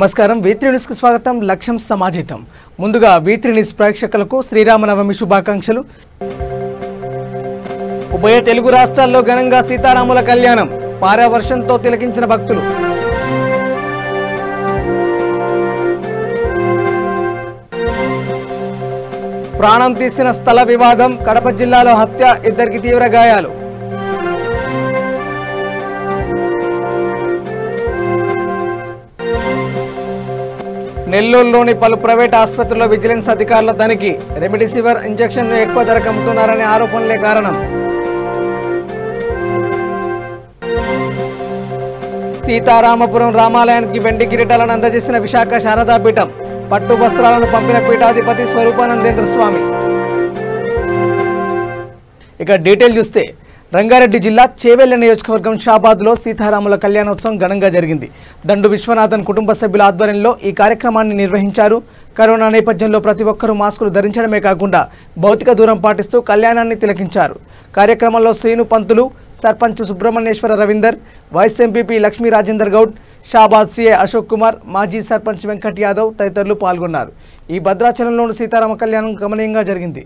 నమస్కారం V3 news కు స్వాగతం లక్ష్యం సమాజితం ముందుగా V3 న్యూస్ ప్రేక్షకులకు శ్రీరామనవమి శుభాకాంక్షలు ఉభయ తెలుగు రాష్ట్రాల్లో ఘనంగా సీతారాముల కళ్యాణం పారవర్షంతో తిలకించిన భక్తులు ప్రాణం తీసిన స్థల వివాదం కడప జిల్లాలో హత్య ఇద్దరికి తీవ్ర గాయాలు నెల్లూరులోని పలు ప్రైవేట్ ఆసుపత్రుల్లో విజిలెన్స్ అధికారుల తనిఖీ రెమిడిసివిర్ ఇంజెక్షన్ను ఎక్కువ ధరకు అమ్ముతున్నారనే ఆరోపణలే కారణం సీతారామపురం రామాలయానికి వెండి కిరీటాలను అందజేసిన విశాఖ శారదాపీఠం పట్టు వస్త్రాలను పంపిన పీఠాధిపతి స్వరూపానందేంద్ర స్వామి ఇక డీటెయిల్ చూస్తే రంగారెడ్డి జిల్లా చేవెళ్ల నియోజకవర్గం షాబాద్లో సీతారాముల కళ్యాణోత్సవం ఘనంగా జరిగింది. దండు విశ్వనాథన్ కుటుంబ సభ్యుల ఆధ్వర్యంలో ఈ కార్యక్రమాన్ని నిర్వహించారు. కరోనా నేపథ్యంలో ప్రతి ఒక్కరూ మాస్కులు ధరించడమే కాకుండా భౌతిక దూరం పాటిస్తూ కళ్యాణాన్ని తిలకించారు. కార్యక్రమంలో Srinu Pantulu, sarpanch Subrahmanyeswara Ravinder, vice MPP Lakshmi Rajender Goud, Shabad CA Ashok Kumar, మాజీ సర్పంచ్ వెంకట్ యాదవ్ తదితరులు పాల్గొన్నారు. ఈ భద్రాచలంలోని సీతారామ కళ్యాణం గమనీయంగా జరిగింది.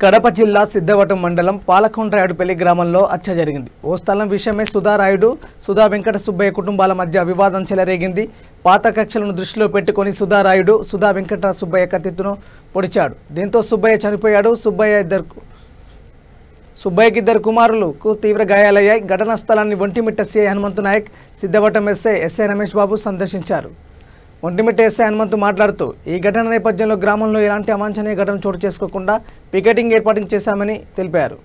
కడప జిల్లా సిద్ధవటం మండలం పాలకొండరాయుడుపల్లి గ్రామంలో హత్య జరిగింది. ఓ స్థలం విషయమై సుధారాయుడు, సుధా వెంకట సుబ్బయ్య కుటుంబాల మధ్య వివాదం చెలరేగింది. పాత కక్షలను దృష్టిలో పెట్టుకుని సుధారాయుడు, సుధా వెంకట సుబ్బయ్య కత్తితో పొడిచాడు. దీంతో సుబ్బయ్య చనిపోయాడు. సుబ్బయ్యకి ఇద్దరు కుమారులకు తీవ్ర గాయాలయ్యాయి. ఘటనా స్థలాన్ని ఒంటిమిట్ట సిఐ హనుమంతు నాయక్, సిద్ధవటం ఎస్ఐ రమేష్ బాబు సందర్శించారు. ఒంటిమిట్ట ఎస్ఐ హనుమంతు మాట్లాడుతూ ఈ ఘటన నేపథ్యంలో గ్రామంలో ఎలాంటి అవాంఛనీయ ఘటన చోటు చేసుకోకుండా పికెటింగ్ ఏర్పాటు చేశామని తెలిపారు.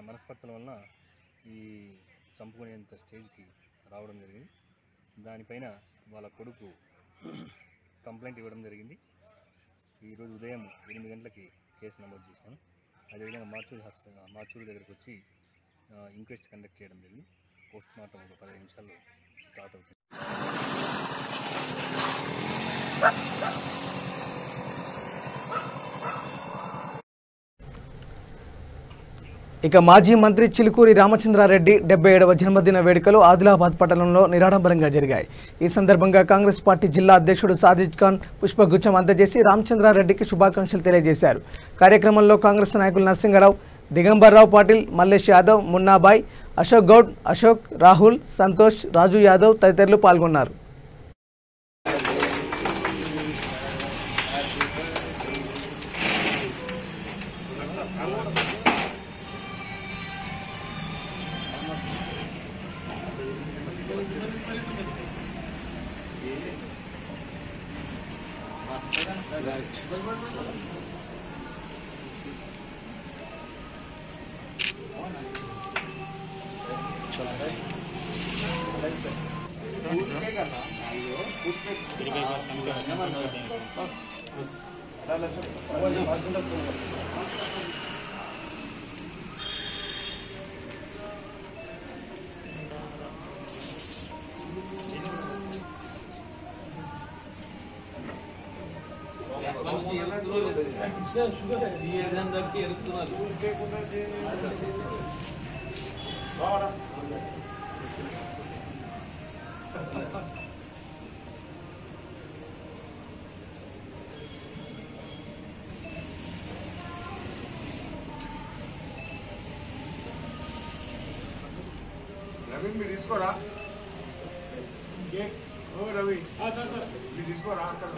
మనస్పర్ధల వలన ఈ చంపుకునేంత స్టేజ్కి రావడం జరిగింది. దానిపైన వాళ్ళ కొడుకు కంప్లైంట్ ఇవ్వడం జరిగింది. ఈరోజు ఉదయం 8 గంటలకి కేసు నమోదు చేశాం. అదేవిధంగా మార్చూరు దగ్గరికి వచ్చి ఇంక్వెస్ట్ కండక్ట్ చేయడం జరిగింది. పోస్ట్ మార్టం ఒక 15 నిమిషాల్లో స్టార్ట్ అవుతుంది. ఇక మాజీ మంత్రి చిలుకూరి రామచంద్రారెడ్డి 77వ జన్మదిన వేడుకలు ఆదిలాబాద్ పట్టణంలో నిరాడంబరంగా జరిగాయి. ఈ సందర్భంగా కాంగ్రెస్ పార్టీ జిల్లా అధ్యక్షుడు సాదిక్ ఖాన్ పుష్పగుచ్చం అందజేసి రామచంద్రారెడ్డికి శుభాకాంక్షలు తెలియజేశారు. కార్యక్రమంలో కాంగ్రెస్ నాయకులు నరసింగరావు, దిగంబర్రావు పాటిల్, మల్లేష్ యాదవ్, మున్నాబాయ్, అశోక్ గౌడ్, అశోక్, రాహుల్, సంతోష్, రాజు యాదవ్ తదితరులు పాల్గొన్నారు. రవి మీరు తీసుకోరా కేక్. ఓ రవి సార్ సార్ మీరు తీసుకోరా అంటారు.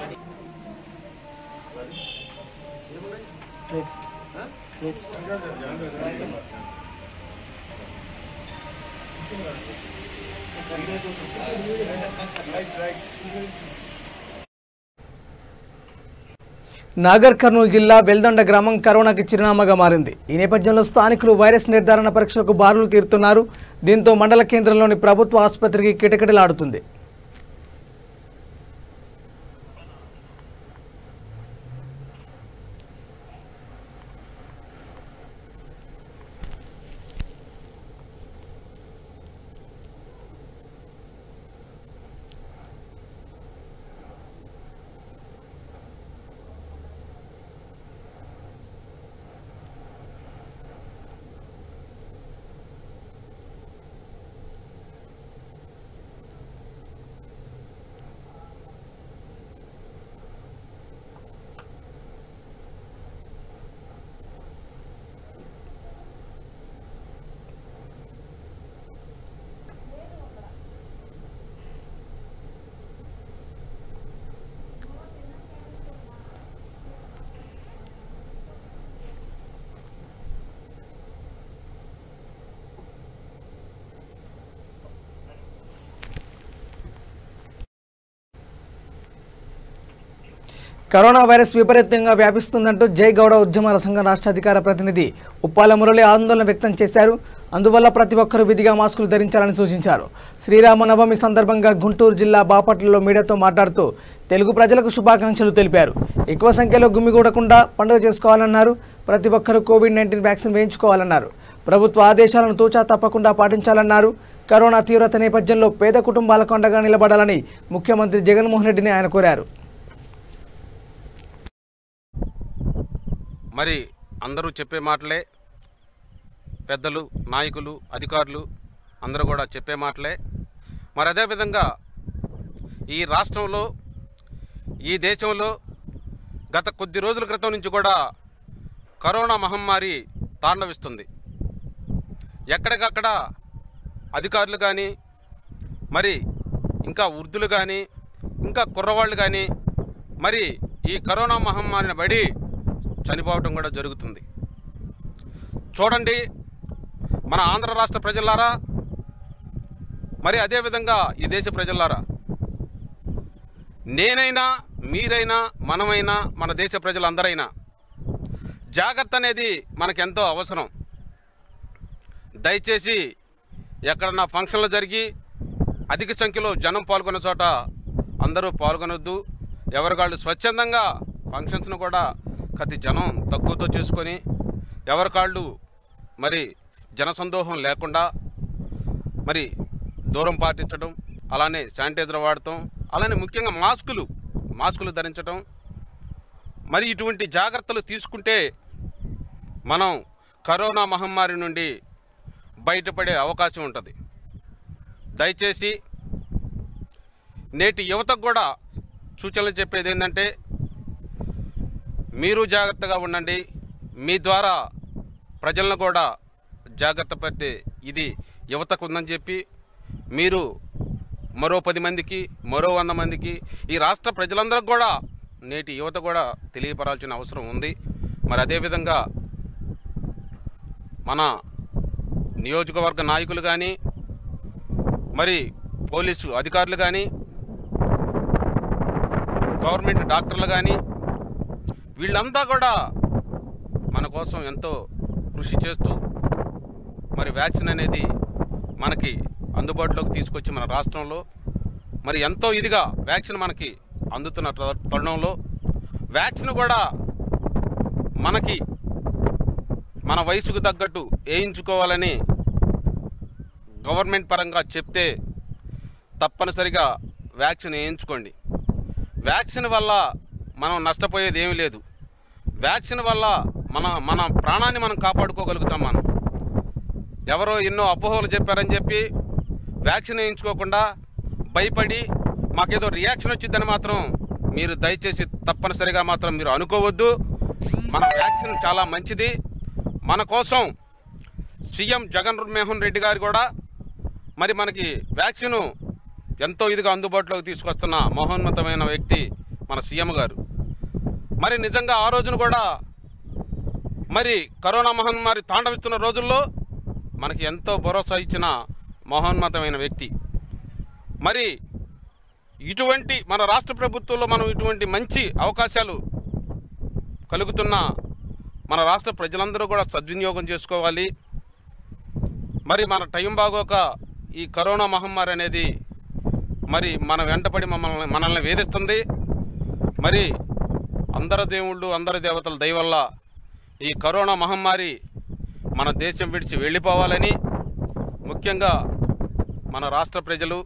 నాగర్ కర్నూలు జిల్లా వెల్దొండ గ్రామం కరోనాకి చిరునామాగా మారింది. ఈ నేపథ్యంలో స్థానికులు వైరస్ నిర్ధారణ పరీక్షలకు బారులు తీరుతున్నారు. దీంతో మండల కేంద్రంలోని ప్రభుత్వ ఆసుపత్రికి కిటకిటలాడుతుంది. కరోనా వైరస్ విపరీతంగా వ్యాపిస్తుందంటూ జై గౌడ ఉద్యమ సంఘం రాష్ట్ర అధికార ప్రతినిధి ఉప్పాల మురళి ఆందోళన వ్యక్తం చేశారు. అందువల్ల ప్రతి ఒక్కరూ విధిగా మాస్కులు ధరించాలని సూచించారు. శ్రీరామనవమి సందర్భంగా గుంటూరు జిల్లా బాపట్లలో మీడియాతో మాట్లాడుతూ తెలుగు ప్రజలకు శుభాకాంక్షలు తెలిపారు. ఎక్కువ సంఖ్యలో గుమిగూడకుండా పండుగ చేసుకోవాలన్నారు. ప్రతి ఒక్కరూ కోవిడ్-19 వ్యాక్సిన్ వేయించుకోవాలన్నారు. ప్రభుత్వ ఆదేశాలను తూచా తప్పకుండా పాటించాలన్నారు. కరోనా తీవ్రత నేపథ్యంలో పేద కుటుంబాలకు అండగా నిలబడాలని ముఖ్యమంత్రి జగన్మోహన్ రెడ్డిని ఆయన కోరారు. మరి అందరూ చెప్పే మాటలే, పెద్దలు, నాయకులు, అధికారులు అందరూ కూడా చెప్పే మాటలే. మరి అదేవిధంగా ఈ రాష్ట్రంలో, ఈ దేశంలో గత కొద్ది రోజుల క్రితం నుంచి కూడా కరోనా మహమ్మారి తాండవిస్తుంది. ఎక్కడికక్కడ అధికారులు కానీ, మరి ఇంకా వృద్ధులు కానీ, ఇంకా కుర్రవాళ్ళు కానీ మరి ఈ కరోనా మహమ్మారిని పడి చనిపోవటం కూడా జరుగుతుంది. చూడండి, మన ఆంధ్ర రాష్ట్ర ప్రజలారా, మరి అదేవిధంగా ఈ దేశ ప్రజలారా, నేనైనా, మీరైనా, మనమైనా, మన దేశ ప్రజలందరైనా జాగ్రత్త అనేది మనకెంతో అవసరం. దయచేసి ఎక్కడన్నా ఫంక్షన్లు జరిగి అధిక సంఖ్యలో జనం పాల్గొన్న చోట అందరూ పాల్గొనొద్దు. ఎవరికాళ్ళు స్వచ్ఛందంగా ఫంక్షన్స్ను కూడా కతి జనం తక్కువతో చేసుకొని ఎవరికాళ్ళు మరి జనసందోహం లేకుండా మరి దూరం పాటించడం, అలానే శానిటైజర్ వాడటం, అలానే ముఖ్యంగా మాస్కులు ధరించడం, మరి ఇటువంటి జాగ్రత్తలు తీసుకుంటే మనం కరోనా మహమ్మారి నుండి బయటపడే అవకాశం ఉంటుంది. దయచేసి నేటి యువతకు కూడా సూచనలు చెప్పేది ఏంటంటే, మీరు జాగ్రత్తగా ఉండండి, మీ ద్వారా ప్రజలను కూడా జాగ్రత్త పడితే ఇది యువతకు ఉందని చెప్పి మీరు మరో 10 మందికి, మరో 100 మందికి, ఈ రాష్ట్ర ప్రజలందరికీ కూడా నేటి యువత కూడా తెలియపరాల్సిన అవసరం ఉంది. మరి అదేవిధంగా మన నియోజకవర్గ నాయకులు కానీ, మరి పోలీసు అధికారులు కానీ, గవర్నమెంట్ డాక్టర్లు కానీ, వీళ్ళంతా కూడా మన కోసం ఎంతో కృషి చేస్తూ మరి వ్యాక్సిన్ అనేది మనకి అందుబాటులోకి తీసుకొచ్చి మన రాష్ట్రంలో మరి ఎంతో ఇదిగా వ్యాక్సిన్ మనకి అందుతున్న తరుణంలో వ్యాక్సిన్ కూడా మనకి మన వయసుకు తగ్గట్టు వేయించుకోవాలని గవర్నమెంట్ పరంగా చెప్తే తప్పనిసరిగా వ్యాక్సిన్ వేయించుకోండి. వ్యాక్సిన్ వల్ల మనం నష్టపోయేది ఏమీ లేదు. వ్యాక్సిన్ వల్ల మన ప్రాణాన్ని మనం కాపాడుకోగలుగుతాం. మనం ఎవరో ఎన్నో అపోహలు చెప్పారని చెప్పి వ్యాక్సిన్ వేయించుకోకుండా భయపడి మాకేదో రియాక్షన్ వచ్చిందని మాత్రం మీరు దయచేసి తప్పనిసరిగా మాత్రం మీరు అనుకోవద్దు. మన వ్యాక్సిన్ చాలా మంచిది. మన కోసం సీఎం జగన్మోహన్ రెడ్డి గారు కూడా మరి మనకి వ్యాక్సిన్ ఎంతో ఇదిగా అందుబాటులోకి తీసుకొస్తున్న మహోన్నతమైన వ్యక్తి మన సీఎం గారు. మరి నిజంగా ఆ రోజున కూడా మరి కరోనా మహమ్మారి తాండవిస్తున్న రోజుల్లో మనకి ఎంతో భరోసా ఇచ్చిన మహోన్నతమైన వ్యక్తి. మరి ఇటువంటి మన రాష్ట్ర ప్రభుత్వంలో మనం ఇటువంటి మంచి అవకాశాలు కలుగుతున్న మన రాష్ట్ర ప్రజలందరూ కూడా సద్వినియోగం చేసుకోవాలి. మరి మన టైం బాగోక ఈ కరోనా మహమ్మారి అనేది మరి మన వెంటపడి మనల్ని వేధిస్తుంది. మరి అందరు దేవుళ్ళు, అందరు దేవతల దయ వల్ల ఈ కరోనా మహమ్మారి మన దేశం విడిచి వెళ్ళిపోవాలని, ముఖ్యంగా మన రాష్ట్ర ప్రజలు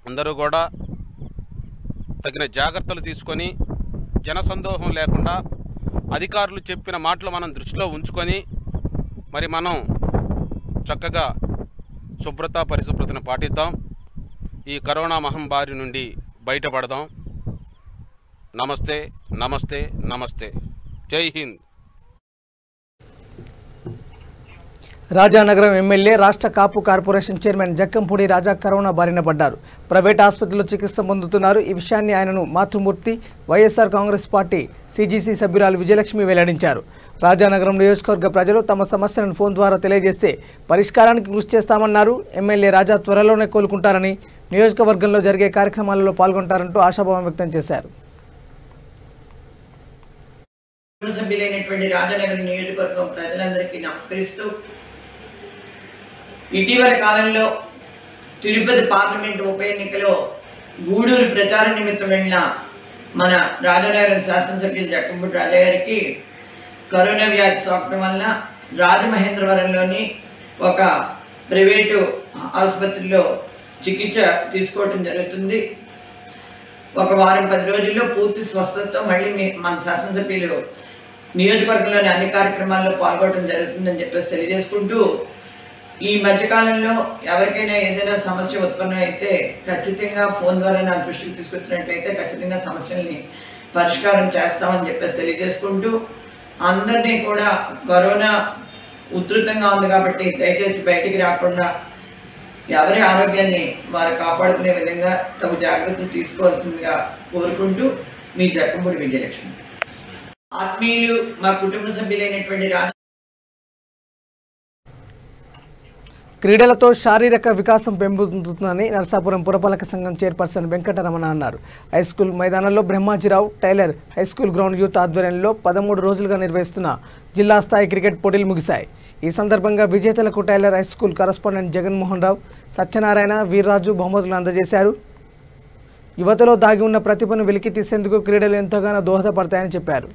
అందరూ కూడా తగిన జాగ్రత్తలు తీసుకొని జనసందోహం లేకుండా అధికారులు చెప్పిన మాటలు మనం దృష్టిలో ఉంచుకొని మరి మనం చక్కగా పరిశుభ్రతను పాటిద్దాం. ఈ కరోనా మహమ్మారి నుండి బయటపడదాం. నమస్తే, నమస్తే, నమస్తే. జై హింద్. రాజానగరం ఎమ్మెల్యే రాష్ట్ర కాపు కార్పొరేషన్ చైర్మన్ జక్కంపూడి రాజా కరోనా బారిన పడ్డారు. ప్రైవేట్ ఆసుపత్రిలో చికిత్స పొందుతున్నారు. ఈ విషయాన్ని ఆయనను మాతృమూర్తి వైఎస్ఆర్ కాంగ్రెస్ పార్టీ సిజిసి సభ్యురాలు విజయలక్ష్మి వెల్లడించారు. రాజానగరం నియోజకవర్గ ప్రజలు తమ సమస్యలను ఫోన్ ద్వారా తెలియజేస్తే పరిష్కారానికి కృషి చేస్తామన్నారు. ఎమ్మెల్యే రాజా త్వరలోనే కోలుకుంటారని, నియోజకవర్గంలో జరిగే కార్యక్రమాలలో పాల్గొంటారంటూ ఆశాభావం వ్యక్తం చేశారు. సభ్యులైనటువంటి రాజానగరం నియోజకవర్గం ప్రజలందరికీ నమస్కరిస్తూ, ఇటీవల కాలంలో తిరుపతి పార్లమెంటు ఉప ఎన్నికలో గూడూరు ప్రచార నిమిత్తం వెళ్ళిన మన రాజానగరం శాసనసభ్యులు జక్కంపూడి రాజా గారికి కరోనా వ్యాధి సోకడం వలన రాజమహేంద్రవరంలోని ఒక ప్రైవేటు ఆసుపత్రిలో చికిత్స తీసుకోవడం జరుగుతుంది. ఒక వారం 10 రోజుల్లో పూర్తి స్వస్థతతో మళ్ళీ మన శాసనసభ్యులు నియోజకవర్గంలోని అన్ని కార్యక్రమాల్లో పాల్గొనడం జరుగుతుందని చెప్పేసి తెలియజేసుకుంటూ, ఈ మధ్యకాలంలో ఎవరికైనా ఏదైనా సమస్య ఉత్పన్నమైతే ఖచ్చితంగా ఫోన్ ద్వారా నా దృష్టికి తీసుకొచ్చినట్లయితే ఖచ్చితంగా సమస్యల్ని పరిష్కారం చేస్తామని చెప్పేసి తెలియజేసుకుంటూ, అందరినీ కూడా కరోనా ఉధృతంగా ఉంది కాబట్టి దయచేసి బయటికి రాకుండా ఎవరి ఆరోగ్యాన్ని వారు కాపాడుకునే విధంగా తగు జాగ్రత్తలు తీసుకోవాల్సిందిగా కోరుకుంటూ, మీ జక్కంపూడి విజయలక్ష్మి. ఆత్మీయులు, మా కుటుంబ సభ్యులైనటువంటి క్రీడలతో శారీరక వికాసం పెంపొందుతుందని నరసాపురం పురపాలక సంఘం చైర్పర్సన్ వెంకటరమణ అన్నారు. హైస్కూల్ మైదానంలో Brahmajirao Taylor high school ground youth ఆధ్వర్యంలో 13 రోజులుగా నిర్వహిస్తున్న జిల్లా స్థాయి క్రికెట్ పోటీలు ముగిశాయి. ఈ సందర్భంగా విజేతలకు tailor high school correspondent Jaganmohan Rao, Satyanarayana, Veerraju బహుమతులు అందజేశారు. యువతలో దాగి ఉన్న ప్రతిభను వెలికి తీసేందుకు క్రీడలు ఎంతగానో దోహదపడతాయని చెప్పారు.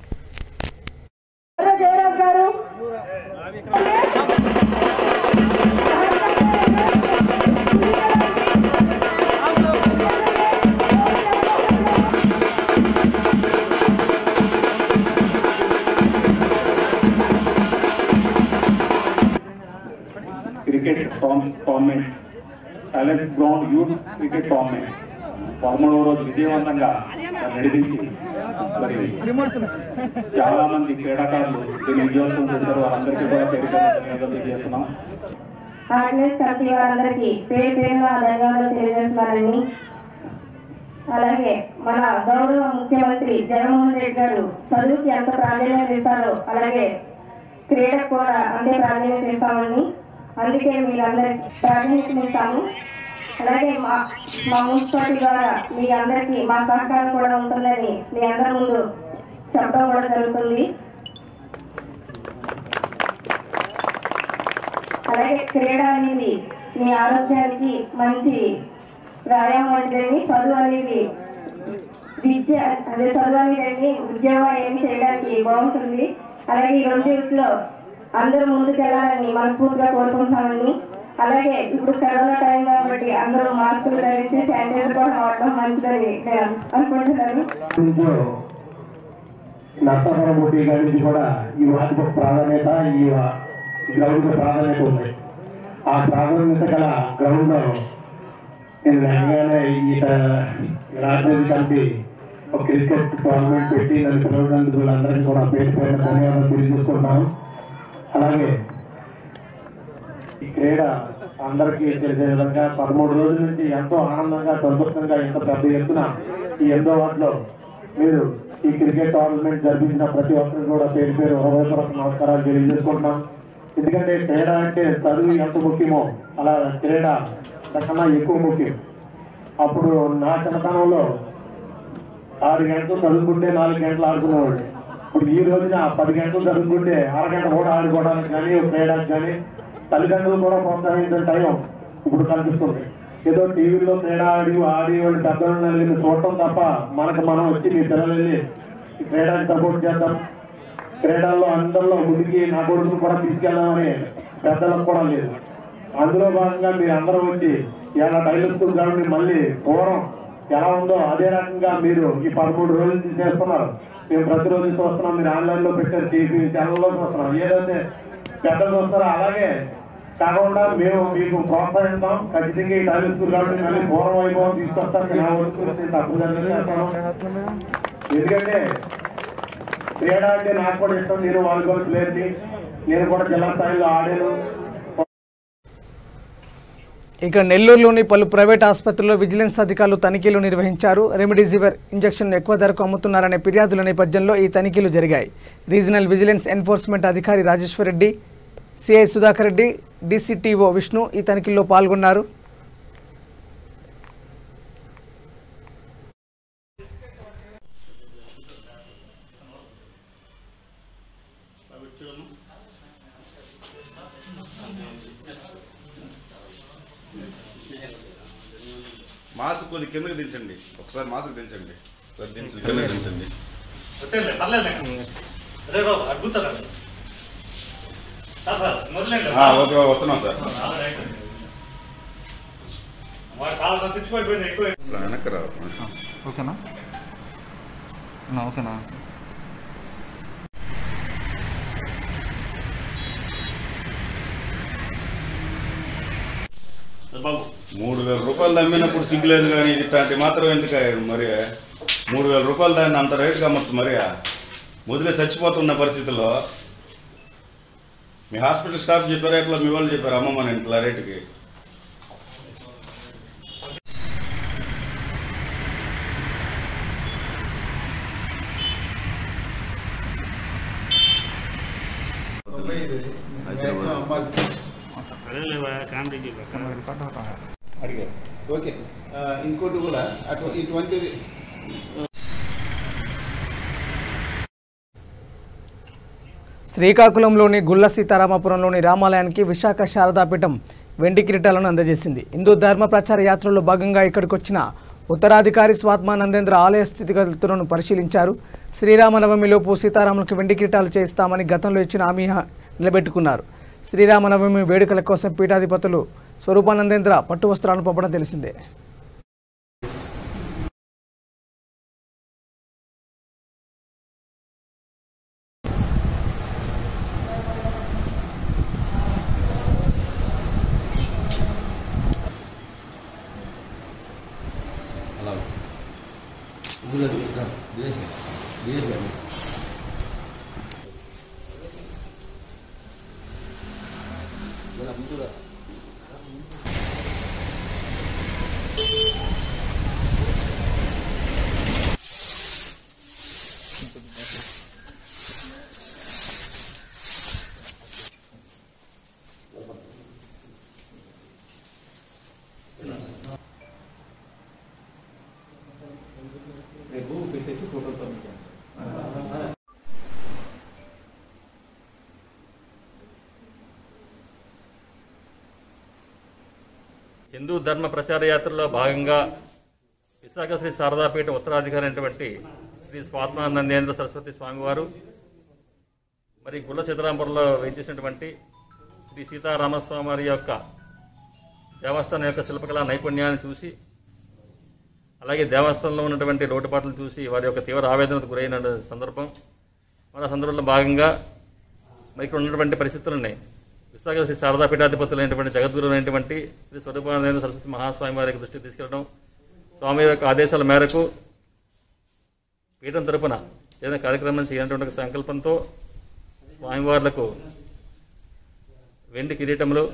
Cricket tournament talent ground youth cricket tournament 13వ రోజు విజయవంతంగా నడిపించి మరి చాలా మంది క్రీడాకారులు దీన్ని విజయవంతం చేశారు. వారందరికీ కూడా తెలియజేస్తున్నాం. ఆర్గనైజ్ కమిటీ వారందరికీ పేరున ధన్యవాదాలు తెలియజేస్తున్నారని, అలాగే మన గౌరవ ముఖ్యమంత్రి జగన్మోహన్ రెడ్డి గారు చదువుకి ఎంత ప్రాధాన్యత ఇస్తారో అలాగే క్రీడకు కూడా అంతే ప్రాధాన్యత ఇస్తామని, అందుకే మీరందరికీ ప్రాధాన్యత ఇస్తాము. అలాగే మా మున్సిపాలిటీ ద్వారా మీ అందరికీ మా సహకారం కూడా ఉంటుందని మీ అందరి ముందు చెప్పడం కూడా జరుగుతుంది. అలాగే క్రీడ అనేది మీ ఆరోగ్యానికి మంచి వ్యాయామం అంటేమి, చదువు అనేది విద్య అదే చదువు అనేది ఉద్యోగం ఏమి చేయడానికి బాగుంటుంది. అలాగే ఈ రెండింటిలో అందరూ ముందుకు వెళ్ళాలని మనస్ఫూర్తిగా కోరుకుంటున్నామని, అలాగే ఇప్పుడు కరోనా టైం కాబట్టి అందరూ మాస్కులు ధరించి శానిటైజర్ కూడా వాడడం మంచిదని నేను అనుకుంటున్నాను. నర్సాపురం పోటీ నుంచి కూడా ఈ వాటికి ప్రాధాన్యత, ఈ గ్రౌండ్ ప్రాధాన్యత ఉంది. ఆ ప్రాధాన్యత గల గ్రౌండ్ లో నేను వెంటనే ఈ రాజధాని కలిపి ఒక క్రికెట్ టోర్నమెంట్ పెట్టి నన్ను పిలవడానికి వాళ్ళందరికీ కూడా పేరు పేరు ధన్యవాదాలు తెలియజేసుకుంటున్నాను. అలాగే ఈ క్రీడ అందరికీ తెలిసే విధంగా 13 రోజుల నుంచి ఎంతో ఆనందంగా సంతోషంగా ఎంతో పెద్ద ఎత్తున ఈ 8వ వార్డులో మీరు ఈ క్రికెట్ టోర్నమెంట్ జరిపించిన ప్రతి ఒక్కరికి కూడా పేరు పేరు హృదయపూర్వక నమస్కారాలు తెలియజేసుకుంటున్నాం. ఎందుకంటే క్రీడ అంటే చదువు ఎంత ముఖ్యమో అలా క్రీడ కన్నా ఎక్కువ ముఖ్యం. అప్పుడు నా చిన్నతనంలో 6 గంటలు చదువుకుంటే 4 గంటలు ఆడుకునేవాడు. ఇప్పుడు ఈ రోజున 10 గంటలు చదువుకుంటే అరగంట కూడా ఆడుకోవడానికి కానీ క్రీడకి కానీ తల్లిదండ్రులు కూడా ప్రోత్సహించిన టైం ఇప్పుడు కనిపిస్తుంది. ఏదో టీవీలో క్రీడ ఆడి వాళ్ళు పెద్దలు నలుగురిని చూడటం తప్ప మనకు మనం వచ్చి మీ పిల్లలు వెళ్ళి క్రీడకి సపోర్ట్ చేద్దాం, క్రీడల్లో అందరిలో ముందుకి నా కొడుకును కూడా తీసుకెళ్దామని పెద్దలకు కూడా లేదు. అందులో భాగంగా మీరు అందరూ వచ్చి ఇలా టైలర్ స్కూల్ గ్రౌండ్ మళ్ళీ పూర్వం ఎలా ఉందో అదే రకంగా మీరు ఈ 13 రోజులు చేస్తున్నారు. మేము ప్రతిరోజు చూస్తున్నాం, మీరు ఆన్లైన్ లో పెట్టారు, టీవీ ఛానల్లో చూస్తున్నాం. ఏదైతే పెద్దలు చూస్తారో అలాగే కాకుండా మేము మీకు ప్రోత్సహిస్తాం. ఖచ్చితంగా ఈ టైలర్ స్కూల్ గ్రౌండ్ మళ్ళీ పూర్వం వైభవం తీసుకొస్తాను. నా వరకు తప్పుగా చేస్తాను. ఎందుకంటే క్రీడ అంటే నాకు కూడా ఇష్టం. నేను వాలీబాల్ ప్లేయర్ని, నేను కూడా జిల్లా స్థాయిలో ఆడాను. ఇక నెల్లూరులోని పలు ప్రైవేట్ ఆసుపత్రుల్లో విజిలెన్స్ అధికారులు తనిఖీలు నిర్వహించారు. రెమిడిసివిర్ ఇంజెక్షన్ ఎక్కువ ధరకు అమ్ముతున్నారనే ఫిర్యాదుల నేపథ్యంలో ఈ తనిఖీలు జరిగాయి. రీజనల్ విజిలెన్స్ ఎన్ఫోర్స్మెంట్ అధికారి రాజేశ్వర్ రెడ్డి, సిఐ సుధాకర్ రెడ్డి, డిసిటిఓ విష్ణు ఈ తనిఖీల్లో పాల్గొన్నారు. మాస్క్ కొద్ది కిందకి దించండి, ఒకసారి మాస్క్ దించండి, కిందకి దించండి. ఓకే వస్తున్నాం సార్. వెనక్కి రావు. ఓకేనా ఓకేనా బాబు 3,000 రూపాయలు అమ్మినప్పుడు సిగ్గులేదు కానీ ఇట్లాంటి మాత్రం ఎందుకు మరి 3,000 రూపాయలు దాన్ని అంత రేటుగా అమ్మచ్చు. మరి మొదలే చచ్చిపోతున్న పరిస్థితుల్లో మీ హాస్పిటల్ స్టాఫ్ చెప్పారా ఎట్లా మీ వాళ్ళు చెప్పారు అమ్మమ్మ నేను ఇట్లా రేటుకి? ఓకే ఇంకోటి కూడా అసలు ఇటువంటిది శ్రీకాకుళంలోని గుళ్ళ సీతారామపురంలోని రామాలయానికి విశాఖ శారదాపీఠం వెండి కిరీటాలను అందజేసింది. హిందూ ధర్మ ప్రచార యాత్రలో భాగంగా ఇక్కడికి వచ్చిన ఉత్తరాధికారి స్వాత్మానందేంద్ర ఆలయ స్థితిగతులను పరిశీలించారు. శ్రీరామనవమిలోపు సీతారాములకు వెండి కిరీటాలు చేయిస్తామని గతంలో ఇచ్చిన హామీ నిలబెట్టుకున్నారు. శ్రీరామనవమి వేడుకల కోసం పీఠాధిపతులు స్వరూపానందేంద్ర పట్టు వస్త్రాలను పంపడం తెలిసిందే. హిందూ ధర్మ ప్రచార యాత్రలో భాగంగా విశాఖ శ్రీ శారదాపీఠ ఉత్తరాధికారి అయినటువంటి శ్రీ స్వాత్మానందేంద్ర సరస్వతి స్వామివారు మరి గుల్ల సీతారాంపురంలో వేయించేసినటువంటి శ్రీ సీతారామస్వామి వారి యొక్క దేవస్థానం యొక్క శిల్పకళా నైపుణ్యాన్ని చూసి అలాగే దేవస్థానంలో ఉన్నటువంటి లోటుపాట్లు చూసి వారి యొక్క తీవ్ర ఆవేదనకు గురైన సందర్భం మన సందర్భంలో భాగంగా మరి ఇక్కడ ఉన్నటువంటి పరిస్థితులని విశాఖ శ్రీ శారదా పీఠాధిపతులైనటువంటి జగద్గురువులైనటువంటి శ్రీ స్వరూపానందేంద్ర సరస్వతి మహాస్వామి వారికి దృష్టికి తీసుకెళ్ళడం, స్వామి యొక్క ఆదేశాల మేరకు పీఠం తరపున ఏదైనా కార్యక్రమం చేయాలనేటువంటి సంకల్పంతో స్వామివార్లకు వెండి కిరీటములు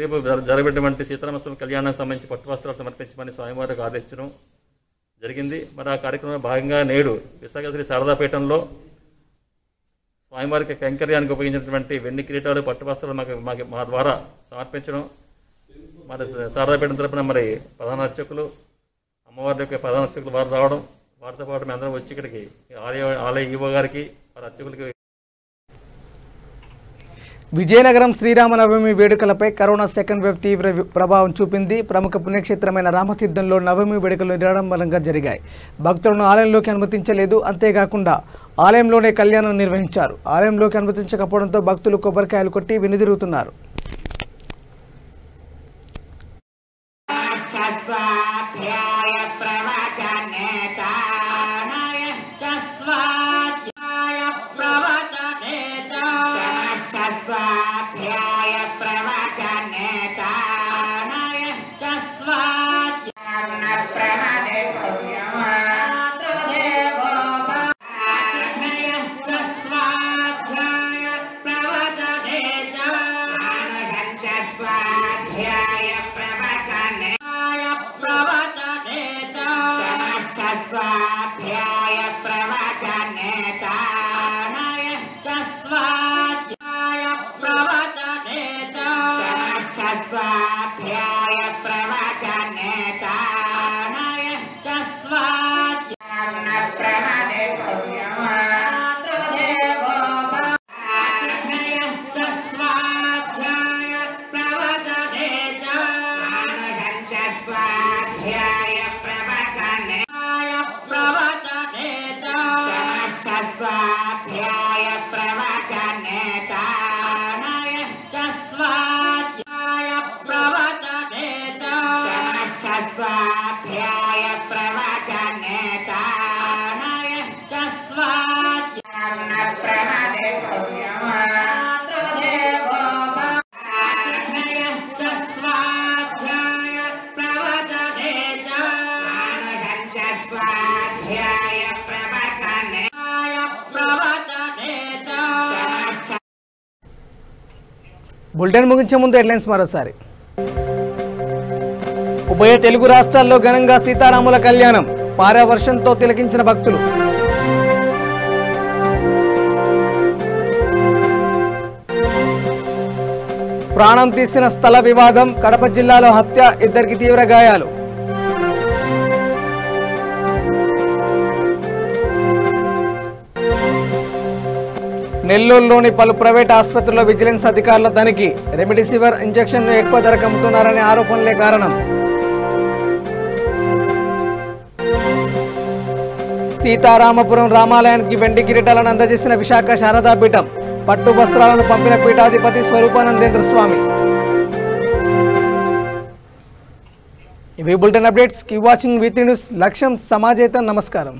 రేపు జరగబెట్టినటువంటి సీతారామస్వామి కళ్యాణానికి సంబంధించి పట్టు వస్త్రాలు సమర్పించమని స్వామివారికి ఆదేశించడం జరిగింది. మరి ఆ కార్యక్రమంలో భాగంగా నేడు విశాఖ శ్రీ శారదాపీఠంలో స్వామివారికి కైంకర్యానికి ఉపయోగించినటువంటి వెండి కిరీటాలు పట్టు వస్త్రాలు మా ద్వారా సమర్పించడం, మరి శారదాపీఠం తరపున మరి ప్రధాన అర్చకులు అమ్మవారి యొక్క ప్రధాన అర్చకులు వారు రావడం, వారితో పాటు మేము అందరం వచ్చి ఇక్కడికి ఆలయ ఈవో గారికి వారి అర్చకులకి. విజయనగరం శ్రీరామనవమి వేడుకలపై కరోనా సెకండ్ వేవ్ తీవ్ర ప్రభావం చూపింది. ప్రముఖ పుణ్యక్షేత్రమైన రామతీర్థంలో నవమి వేడుకలు నిరాడంబరంగా జరిగాయి. భక్తులను ఆలయంలోకి అనుమతించలేదు. అంతేకాకుండా ఆలయంలోనే కళ్యాణం నిర్వహించారు. ఆలయంలోకి అనుమతించకపోవడంతో భక్తులు కొబ్బరికాయలు కొట్టి వెనుదిరుగుతున్నారు. బులెటిన్ ముగించే ముందు హెడ్లైన్స్ మరోసారి. ఉభయ తెలుగు రాష్ట్రాల్లో ఘనంగా సీతారాముల కళ్యాణం. పారావర్షంతో తిలకించిన భక్తులు. ప్రాణం తీసిన స్థల వివాదం. కడప జిల్లాలో హత్య, ఇద్దరికి తీవ్ర గాయాలు. నెల్లూరులోని పలు ప్రైవేట్ ఆసుపత్రుల్లో విజిలెన్స్ అధికారుల తనిఖీ. రెమిడిసివిర్ ఇంజెక్షన్ను ఎక్కువ ధరకు అమ్ముతున్నారనే ఆరోపణలే కారణం. సీతారామపురం రామాలయానికి వెండి కిరీటాలను అందజేసిన విశాఖ శారదాపీఠం. పట్టు వస్త్రాలను పంపిన పీఠాధిపతి స్వరూపానందేంద్ర స్వామి. ఇవి bulletin updates. Keep watching V3 news. లక్ష్యం సమాజేత. నమస్కారం.